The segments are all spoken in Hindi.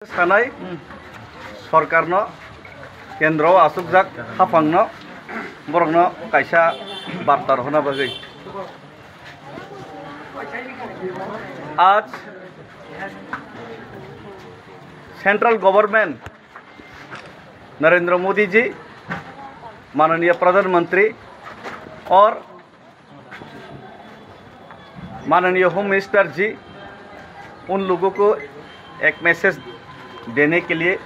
सानाय सरकारनो केंद्र आसुकजाक हाफांनो बरंनो कायसा बार्ता होना बागै आज सेंट्रल गवर्नमेंट नरेंद्र मोदी जी माननीय प्रधानमंत्री और माननीय होम मिनिस्टर जी उन लोगों को एक मैसेज देने के लिए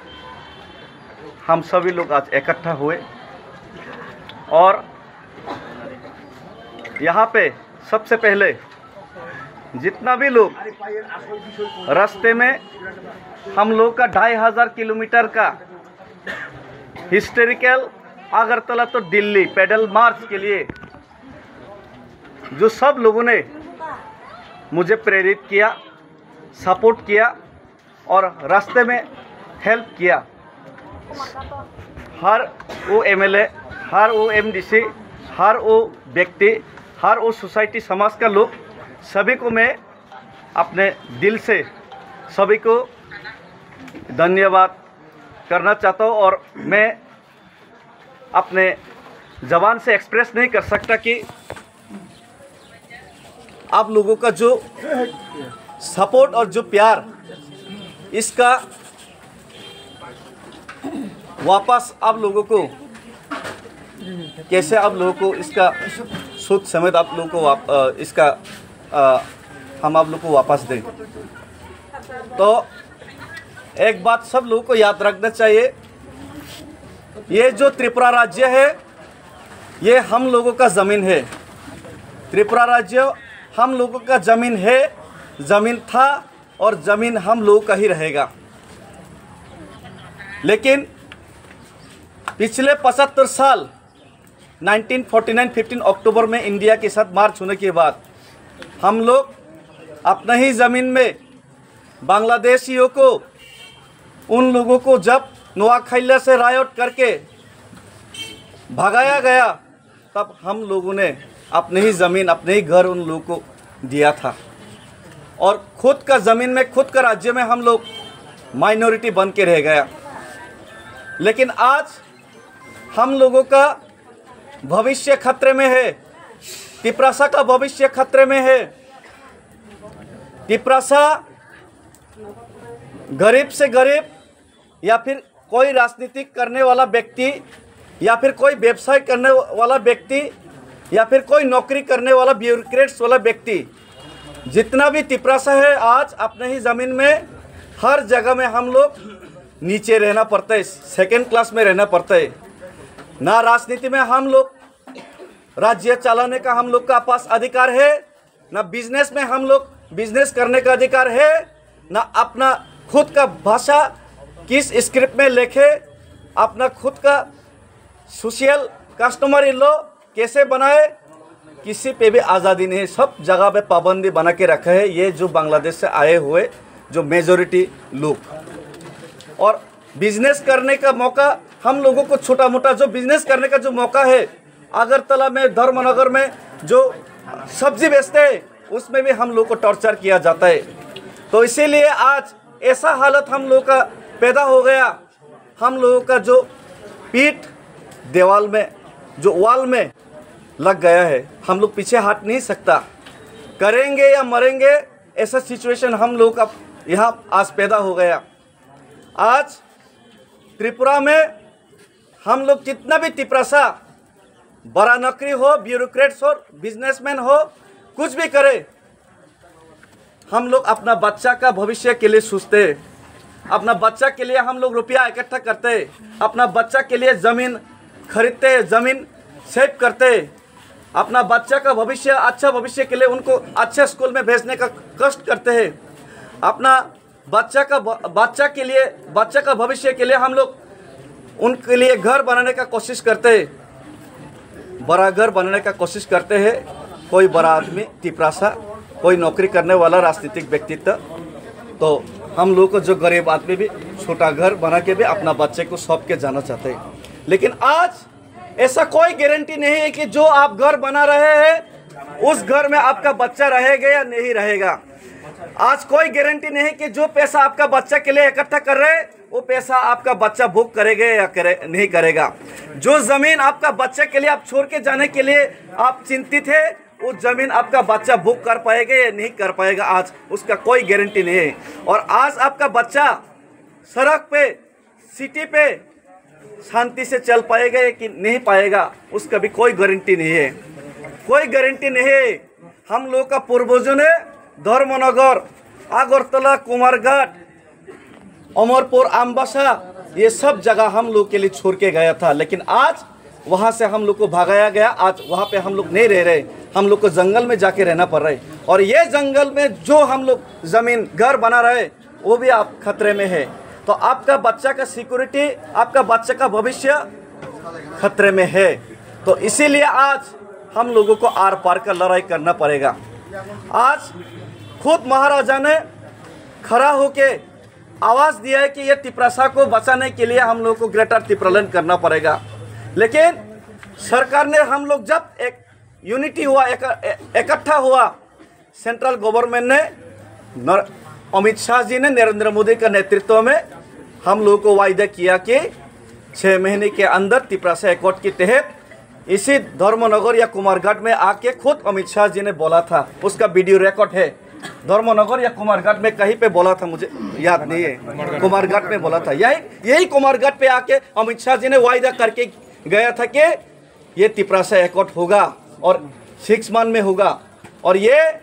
हम सभी लोग आज इकट्ठा हुए और यहाँ पे सबसे पहले जितना भी लोग रास्ते में हम लोग का 2500 किलोमीटर का हिस्टोरिकल अगरतला तो दिल्ली पैदल मार्च के लिए जो सब लोगों ने मुझे प्रेरित किया, सपोर्ट किया और रास्ते में हेल्प किया। हर वो एमएलए, हर वो एमडीसी, हर वो व्यक्ति, हर वो सोसाइटी समाज का लोग सभी को मैं अपने दिल से सभी को धन्यवाद करना चाहता हूँ और मैं अपने ज़बान से एक्सप्रेस नहीं कर सकता कि आप लोगों का जो सपोर्ट और जो प्यार इसका वापस आप लोगों को कैसे आप लोगों को इसका सूद समेत आप लोगों को इसका हम आप लोगों को वापस दें। तो एक बात सब लोगों को याद रखना चाहिए, ये जो त्रिपुरा राज्य है ये हम लोगों का ज़मीन है। त्रिपुरा राज्य हम लोगों का ज़मीन है, ज़मीन था और ज़मीन हम लोगों का ही रहेगा। लेकिन पिछले 75 साल 1949 15 अक्टूबर में इंडिया के साथ मार्च होने के बाद हम लोग अपना ही ज़मीन में बांग्लादेशियों को उन लोगों को जब नोआखाईला से रायट करके भगाया गया तब हम लोगों ने अपने ही ज़मीन अपने ही घर उन लोगों को दिया था और खुद का ज़मीन में खुद का राज्य में हम लोग माइनॉरिटी बन के रह गया। लेकिन आज हम लोगों का भविष्य खतरे में है, तिपरासा का भविष्य खतरे में है। तिपरासा गरीब से गरीब या फिर कोई राजनीति करने वाला व्यक्ति या फिर कोई व्यवसाय करने वाला व्यक्ति या फिर कोई नौकरी करने वाला ब्यूरोक्रेट्स वाला व्यक्ति जितना भी तिपरासा है आज अपने ही ज़मीन में हर जगह में हम लोग नीचे रहना पड़ता है, सेकंड क्लास में रहना पड़ता है। ना राजनीति में हम लोग राज्य चलाने का हम लोग का पास अधिकार है, ना बिजनेस में हम लोग बिजनेस करने का अधिकार है, ना अपना खुद का भाषा किस स्क्रिप्ट में लिखे, अपना खुद का सोशल कस्टमरी लॉ कैसे बनाए, किसी पे भी आज़ादी नहीं। सब जगह पे पाबंदी बना के रखा है ये जो बांग्लादेश से आए हुए जो मेजॉरिटी लोग। और बिजनेस करने का मौका हम लोगों को छोटा मोटा जो बिजनेस करने का जो मौका है, अगरतला में धर्मनगर में जो सब्जी बेचते हैं उसमें भी हम लोग को टॉर्चर किया जाता है। तो इसीलिए आज ऐसा हालत हम लोग का पैदा हो गया, हम लोगों का जो पीठ दीवार में जो वॉल में लग गया है, हम लोग पीछे हट नहीं सकता। करेंगे या मरेंगे ऐसा सिचुएशन हम लोग का यहाँ आज पैदा हो गया। आज त्रिपुरा में हम लोग जितना भी तिपरासा बड़ा नौकरी हो, ब्यूरोक्रेट्स हो, बिजनेसमैन हो, कुछ भी करे, हम लोग अपना बच्चा का भविष्य के लिए सोचते, अपना बच्चा के लिए हम लोग रुपया इकट्ठा करते, अपना बच्चा के लिए ज़मीन खरीदते, ज़मीन सेव करते, अपना बच्चा का भविष्य अच्छा भविष्य के लिए उनको अच्छे स्कूल में भेजने का कष्ट करते हैं। अपना बच्चा का भविष्य के लिए हम लोग उनके लिए घर बनाने का कोशिश करते हैं, बड़ा घर बनाने का कोशिश करते हैं। कोई बड़ा आदमी तिपरासा, कोई नौकरी करने वाला राजनीतिक व्यक्तित्व, तो हम लोग को जो गरीब आदमी भी छोटा घर बना के भी अपना बच्चे को सौंप के जाना चाहते हैं। लेकिन आज ऐसा कोई गारंटी नहीं है कि जो आप घर बना रहे हैं उस घर में आपका बच्चा रहेगा या नहीं रहेगा। आज कोई गारंटी नहीं कि जो पैसा आपका बच्चा के लिए इकट्ठा कर रहे हैं वो पैसा आपका बच्चा भुग करेगा या नहीं करेगा। जो जमीन आपका बच्चे के लिए आप छोड़ के जाने के लिए आप चिंतित है, वो जमीन आपका बच्चा भुग कर पाएगा या नहीं कर पाएगा, आज उसका कोई गारंटी नहीं है। और आज आपका बच्चा सड़क पे, सिटी पे शांति से चल पाएगा या कि नहीं पाएगा, उसका भी कोई गारंटी नहीं है, कोई गारंटी नहीं है। हम लोग का पूर्वजों ने धर्मनगर, आगरतला, कुमारघाट, अमरपुर, अम्बासा, ये सब जगह हम लोग के लिए छोड़ के गया था, लेकिन आज वहाँ से हम लोग को भगाया गया। आज वहाँ पे हम लोग नहीं रह रहे, हम लोग को जंगल में जाके रहना पड़ रहा है। और ये जंगल में जो हम लोग ज़मीन घर बना रहे वो भी आप खतरे में है। तो आपका बच्चा का सिक्योरिटी, आपका बच्चा का भविष्य खतरे में है। तो इसीलिए आज हम लोगों को आर पार का लड़ाई करना पड़ेगा। आज खुद महाराजा ने खड़ा होके आवाज़ दिया है कि ये तिपरासा को बचाने के लिए हम लोग को ग्रेटर तिपरालैंड करना पड़ेगा। लेकिन सरकार ने, हम लोग जब एक यूनिटी हुआ, इकट्ठा हुआ, सेंट्रल गवर्नमेंट ने, अमित शाह जी ने नरेंद्र मोदी का नेतृत्व में हम लोगों को वायदा किया कि 6 महीने के अंदर तिपरासा एकॉर्ड के तहत इसी धर्मनगर या कुमारघाट में आके खुद अमित शाह जी ने बोला था, उसका वीडियो रिकॉर्ड है। धर्मनगर या कुमारघाट में कहीं पे बोला था, मुझे याद नहीं है, कुमारघाट में बोला था। यही कुमारघाट पे आके अमित शाह जी ने वायदा करके गया था कि ये तिपरासा एकॉर्ड होगा और 6 मंथ में होगा। और ये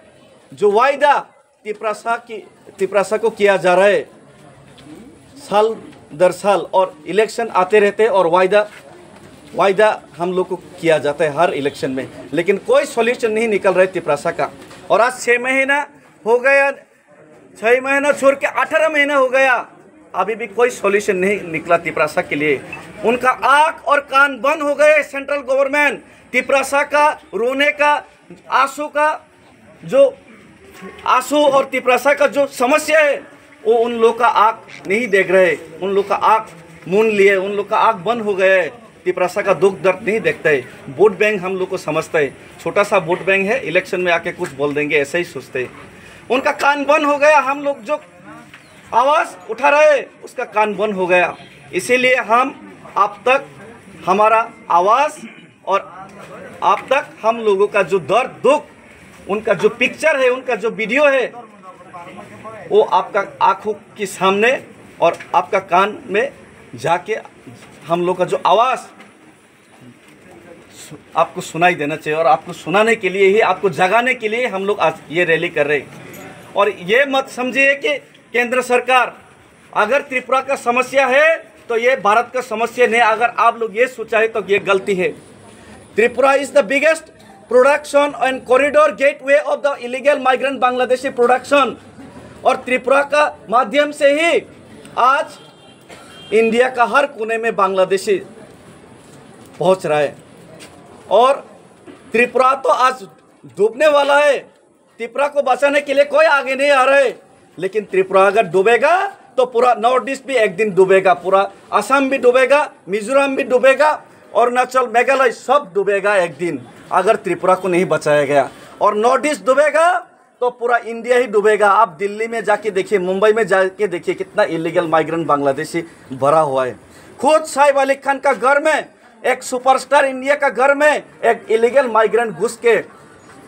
जो वायदा तिपरासा को किया जा रहा है साल दर साल, और इलेक्शन आते रहते और वायदा हम लोग को किया जाता है हर इलेक्शन में, लेकिन कोई सॉल्यूशन नहीं निकल रहा है तिपरासा का। और आज 6 महीना हो गया, 6 महीना छोड़ के 18 महीना हो गया, अभी भी कोई सॉल्यूशन नहीं निकला तिपरासा के लिए। उनका आँख और कान बंद हो गए। सेंट्रल गवर्नमेंट तिपरासा का रोने का, आंसू और तिपरासा का जो समस्या है वो उन लोग का आँख नहीं देख रहे, उन लोग का आँख मूंद लिए, उन लोग का आँख बंद हो गए, तिपरासा का दुख दर्द नहीं देखते है। वोट बैंक हम लोग को समझते है, छोटा सा वोट बैंक है, इलेक्शन में आके कुछ बोल देंगे ऐसे ही सोचते हैं। उनका कान बंद हो गया, हम लोग जो आवाज़ उठा रहे उसका कान बंद हो गया। इसीलिए हम आप तक हमारा आवाज़ और आप तक हम लोगों का जो दर्द, दुख, उनका जो पिक्चर है, उनका जो वीडियो है, वो आपका आँखों के सामने और आपका कान में जाके हम लोग का जो आवाज़ आपको सुनाई देना चाहिए। और आपको सुनाने के लिए ही, आपको जगाने के लिए हम लोग आज ये रैली कर रहे हैं। और ये मत समझिए कि केंद्र सरकार, अगर त्रिपुरा का समस्या है तो ये भारत का समस्या नहीं। अगर आप लोग ये सोचा है तो ये गलती है। Tripura is the biggest production and corridor gateway of the illegal migrant Bangladeshi production. और त्रिपुरा का माध्यम से ही आज इंडिया का हर कोने में बांग्लादेशी पहुंच रहा है। और त्रिपुरा तो आज डूबने वाला है। त्रिपुरा को बचाने के लिए कोई आगे नहीं आ रहा है, लेकिन त्रिपुरा अगर डूबेगा तो पूरा नॉर्थ ईस्ट भी एक दिन डूबेगा, पूरा असम भी डूबेगा, मिजोरम भी डूबेगा, अरुणाचल, मेघालय सब डूबेगा एक दिन, अगर त्रिपुरा को नहीं बचाया गया। और नॉर्थ ईस्ट डूबेगा तो पूरा इंडिया ही डूबेगा। आप दिल्ली में जाके देखिए, मुंबई में जाके देखिए, कितना इलीगल माइग्रेंट बांग्लादेशी भरा हुआ है। खुद साइफ अली खान का घर में, एक सुपरस्टार इंडिया का घर में एक इलीगल माइग्रेंट घुस के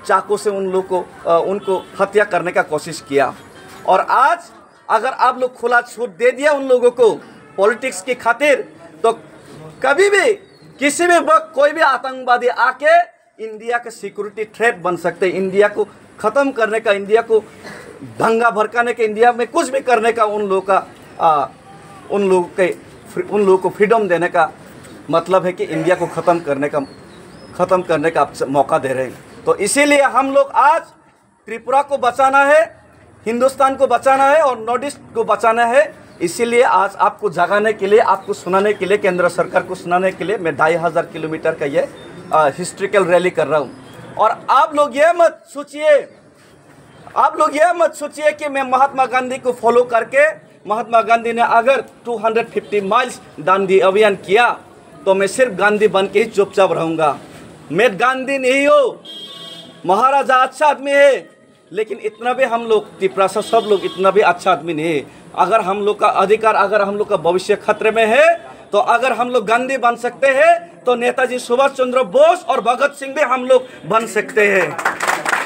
चाकू से उनको हत्या करने का कोशिश किया। और आज अगर आप लोग खुला छूट दे दिया उन लोगों को पॉलिटिक्स की खातिर, तो कभी भी किसी भी वक्त कोई भी आतंकवादी आके इंडिया का सिक्योरिटी थ्रेट बन सकते हैं। इंडिया को ख़त्म करने का, इंडिया को दंगा भड़काने का, इंडिया में कुछ भी करने का उन लोगों को फ्रीडम देने का मतलब है कि इंडिया को ख़त्म करने का मौका दे रहे हैं। तो इसीलिए हम लोग आज त्रिपुरा को बचाना है, हिंदुस्तान को बचाना है और नॉर्थ ईस्ट को बचाना है। इसीलिए आज आपको जगाने के लिए, आपको सुनाने के लिए, केंद्र सरकार को सुनाने के लिए मैं 2500 किलोमीटर का ये हिस्ट्रिकल रैली कर रहा हूँ। और आप लोग ये मत सोचिए कि मैं महात्मा गांधी को फॉलो करके, महात्मा गांधी ने अगर 250 माइल्स दांडी अभियान किया तो मैं सिर्फ गांधी बन के ही चुपचाप रहूँगा। मैं गांधी नहीं हूँ। महाराजा अच्छा आदमी है, लेकिन इतना भी हम लोग तिपरासा सब लोग इतना भी अच्छा आदमी नहीं है। अगर हम लोग का अधिकार, अगर हम लोग का भविष्य खतरे में है, तो अगर हम लोग गांधी बन सकते हैं तो नेताजी सुभाष चंद्र बोस और भगत सिंह भी हम लोग बन सकते हैं।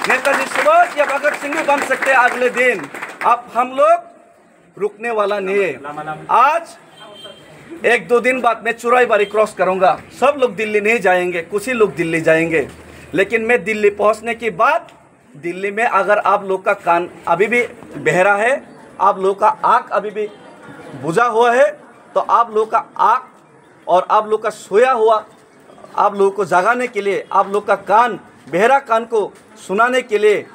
नेताजी सुभाष या भगत सिंह भी बन सकते हैं अगले दिन। अब हम लोग रुकने वाला नहीं है। आज 1-2 दिन बाद मैं चुराईबाड़ी क्रॉस करूंगा। सब लोग दिल्ली नहीं जाएंगे, कुछ ही लोग दिल्ली जाएंगे। लेकिन मैं दिल्ली पहुंचने के बाद दिल्ली में अगर आप लोग का कान अभी भी बहरा है, आप लोग का आँख अभी भी बुझा हुआ है, तो आप लोग का आँख और आप लोग का सोया हुआ आप लोगों को जगाने के लिए, आप लोग का कान बहरा कान को सुनाने के लिए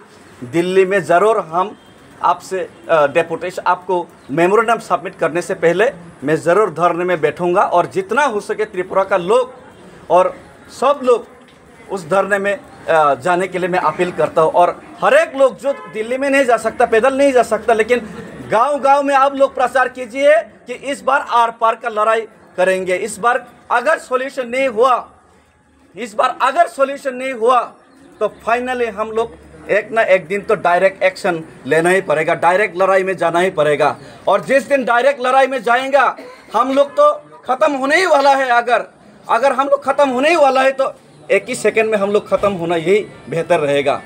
दिल्ली में ज़रूर हम आपसे डेपुटेशन, आपको मेमोरेंडम सबमिट करने से पहले मैं ज़रूर धरने में बैठूंगा। और जितना हो सके त्रिपुरा का लोग और सब लोग उस धरने में जाने के लिए मैं अपील करता हूँ। और हर एक लोग जो दिल्ली में नहीं जा सकता, पैदल नहीं जा सकता, लेकिन गांव-गांव में आप लोग प्रचार कीजिए कि इस बार आर पार का लड़ाई करेंगे। इस बार अगर सॉल्यूशन नहीं हुआ, तो फाइनली हम लोग एक ना एक दिन तो डायरेक्ट एक्शन लेना ही पड़ेगा, डायरेक्ट लड़ाई में जाना ही पड़ेगा। और जिस दिन डायरेक्ट लड़ाई में जाएगा हम लोग तो ख़त्म होने ही वाला है। अगर हम लोग ख़त्म होने ही वाला है तो एक ही सेकंड में हम लोग ख़त्म होना यही बेहतर रहेगा।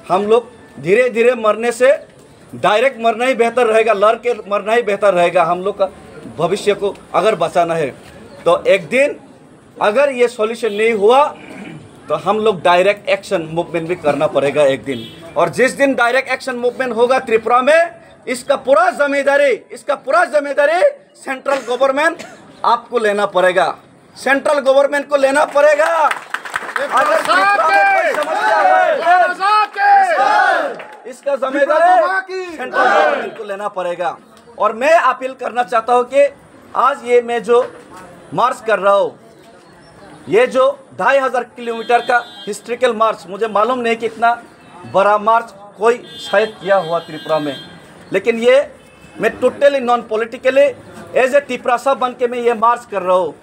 हम लोग धीरे धीरे मरने से डायरेक्ट मरना ही बेहतर रहेगा, लड़ के मरना ही बेहतर रहेगा। हम लोग का भविष्य को अगर बचाना है तो एक दिन अगर ये सॉल्यूशन नहीं हुआ तो हम लोग डायरेक्ट एक्शन मूवमेंट भी करना पड़ेगा एक दिन। और जिस दिन डायरेक्ट एक्शन मूवमेंट होगा त्रिपुरा में, इसका पूरा जिम्मेदारी सेंट्रल गवर्नमेंट आपको लेना पड़ेगा, सेंट्रल गवर्नमेंट को लेना पड़ेगा। अगर समस्या है इसका जिम्मेदारी सेंट्रल गवर्नमेंट को लेना पड़ेगा। और मैं अपील करना चाहता हूँ कि आज ये मैं जो मार्च कर रहा हूँ, ये जो 2500 किलोमीटर का हिस्ट्रिकल मार्च, मुझे मालूम नहीं कि इतना बड़ा मार्च कोई शायद किया हुआ त्रिपुरा में, लेकिन ये मैं totally non politically as a Tiprasa बन के मैं ये मार्च कर रहा हूँ।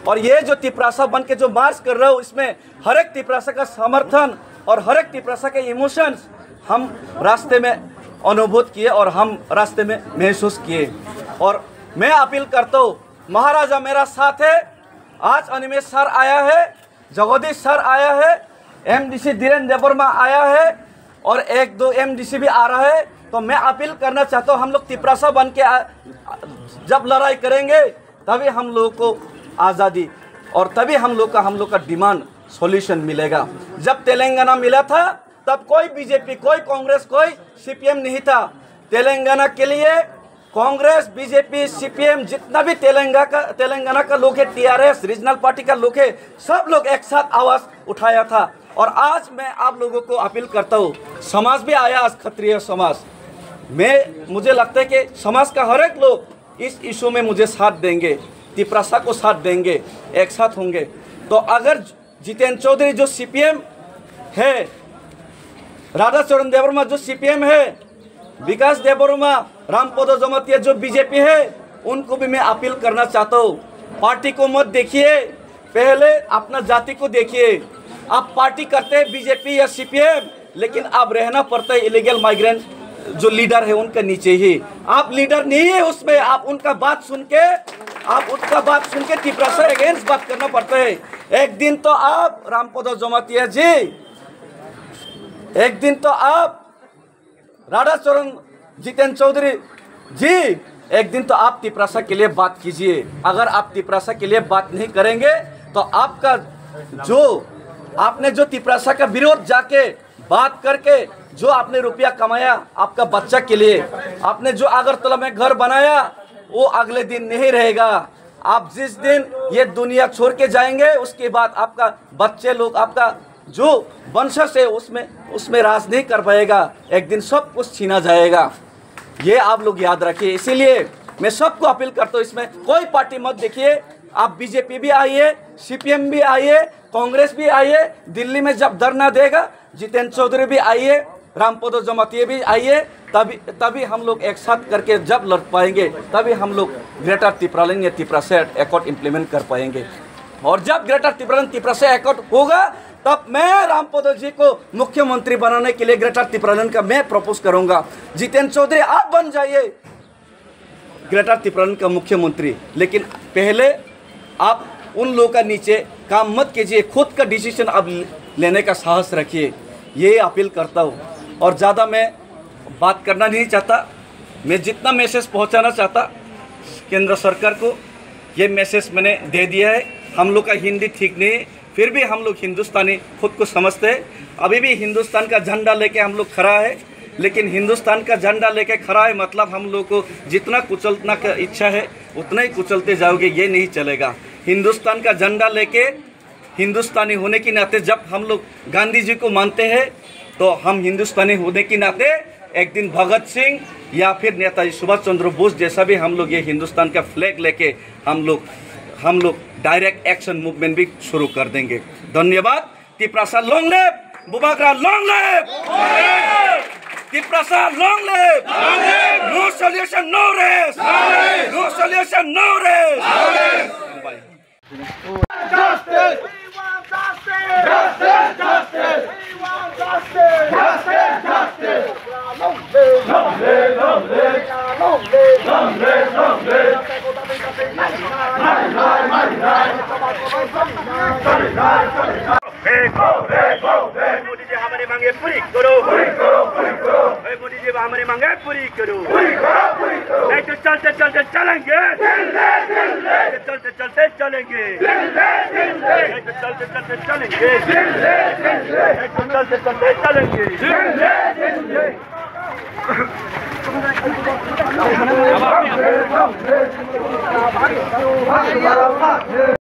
और ये जो तिपरासा बन के जो मार्च कर रहा हूँ, इसमें हर एक तिपरासा का समर्थन और हर एक तिपरासा के इमोशंस हम रास्ते में अनुभूत किए और हम रास्ते में महसूस किए। और मैं अपील करता हूँ, महाराजा मेरा साथ है। आज अनिमेश सर आया है, जगदीश सर आया है, एमडीसी धीरेन्द्र देबबर्मा आया है और 1-2 एमडीसी भी आ रहा है। तो मैं अपील करना चाहता हूँ, हम लोग तिपरासा बन के जब लड़ाई करेंगे तभी हम लोगों को आज़ादी और तभी हम लोग का डिमांड सॉल्यूशन मिलेगा। जब तेलंगाना मिला था तब कोई बीजेपी, कोई कांग्रेस, कोई सीपीएम नहीं था। तेलंगाना के लिए कांग्रेस, बीजेपी, सीपीएम जितना भी तेलंगाना का लोग है, टीआरएस रीजनल पार्टी का लोग है, सब लोग एक साथ आवाज़ उठाया था। और आज मैं आप लोगों को अपील करता हूँ, समाज भी आया, आज क्षत्रिय समाज मुझे लगता है कि समाज का हर एक लोग इस इशू में मुझे साथ देंगे, तिपरासा को साथ देंगे, एक साथ होंगे। तो अगर जितेंद्र चौधरी जो सीपीएम है, राधाचरण देबबर्मा जो सीपीएम है, विकास देबबर्मा, रामपद जमातिया जो बीजेपी है, उनको भी मैं अपील करना चाहता हूँ, पार्टी को मत देखिए, पहले अपना जाति को देखिए। आप पार्टी करते हैं बीजेपी या सीपीएम, लेकिन आप रहना पड़ता है इलीगल माइग्रेंट जो लीडर है उनके नीचे ही। आप लीडर नहीं है उसमें, आप उनका बात सुन के तिपरासा अगेंस्ट बात करना पड़ता है। एक दिन तो आप रामपद जमातिया जी, एक दिन तो आप राधाचरण जितेंद्र चौधरी जी, एक दिन तो आप तिपरासा के लिए बात कीजिए। अगर आप तिपरासा के लिए बात नहीं करेंगे तो आपने जो तिपरासा का विरोध जाके बात करके जो आपने रुपया कमाया आपका बच्चा के लिए, आपने जो अगरतला में घर बनाया, वो अगले दिन नहीं रहेगा। आप जिस दिन ये दुनिया छोड़ के जाएंगे उसके बाद आपका बच्चे लोग, आपका जो वंशज है उसमें राज नहीं कर पाएगा। एक दिन सब कुछ छीना जाएगा, ये आप लोग याद रखिए। इसीलिए मैं सबको अपील करता हूँ, इसमें कोई पार्टी मत देखिए। आप बीजेपी भी आइए, सीपीएम भी आइए, कांग्रेस भी आइए। दिल्ली में जब धरना देगा जितेंद्र चौधरी भी आइए, रामपद जमातिया भी आइए, तभी हम लोग एक साथ करके जब लड़ पाएंगे, तभी हम लोग ग्रेटर तिपरालैंड या तिपरासा एकॉर्ड इम्प्लीमेंट कर पाएंगे। और जब ग्रेटर तिपरालैंड तिपरासा एकॉर्ड होगा तब मैं रामपद जी को मुख्यमंत्री बनाने के लिए ग्रेटर तिपरालन का मैं प्रपोज करूंगा। जितेंद्र चौधरी आप बन जाइए ग्रेटर तिपरालन का मुख्यमंत्री, लेकिन पहले आप उन लोगों का नीचे काम मत कीजिए, खुद का डिसीजन आप लेने का साहस रखिए, ये अपील करता हूँ। और ज़्यादा मैं बात करना नहीं चाहता, मैं जितना मैसेज पहुँचाना चाहता केंद्र सरकार को ये मैसेज मैंने दे दिया है। हम लोग का हिंदी ठीक नहीं है, फिर भी हम लोग हिंदुस्तानी खुद को समझते हैं। अभी भी हिंदुस्तान का झंडा लेके हम लोग खड़ा है, लेकिन हिंदुस्तान का झंडा लेके खड़ा है मतलब हम लोग को जितना कुचलना का इच्छा है उतना ही कुचलते जाओगे, ये नहीं चलेगा। हिंदुस्तान का झंडा लेके हिंदुस्तानी होने के नाते जब हम लोग गांधी जी को मानते हैं तो हम हिंदुस्तानी होने के नाते एक दिन भगत सिंह या फिर नेताजी सुभाष चंद्र बोस जैसा भी हम लोग ये हिंदुस्तान का फ्लैग लेके हम लोग डायरेक्ट एक्शन मूवमेंट भी शुरू कर देंगे। धन्यवाद। Tiprasa long live, Bubagra long live, Tiprasa long live. No solution no race, no solution no race. Justice! We want justice! Justice! Justice! We want justice! Justice! Justice! Long live! Long live! Long live! Long live! Long live! Long live! Modi ji हमारी मांगे पूरी करो, पूरी करो, पूरी करो। मोदी जी हमारी मांगे पूरी करो, पूरी करो, पूरी करो। नहीं तो चलते चलते चलेंगे, चलते चलते चलेंगे, नहीं तो चलते चलते चलेंगे, नहीं तो चलते चलते चलेंगे।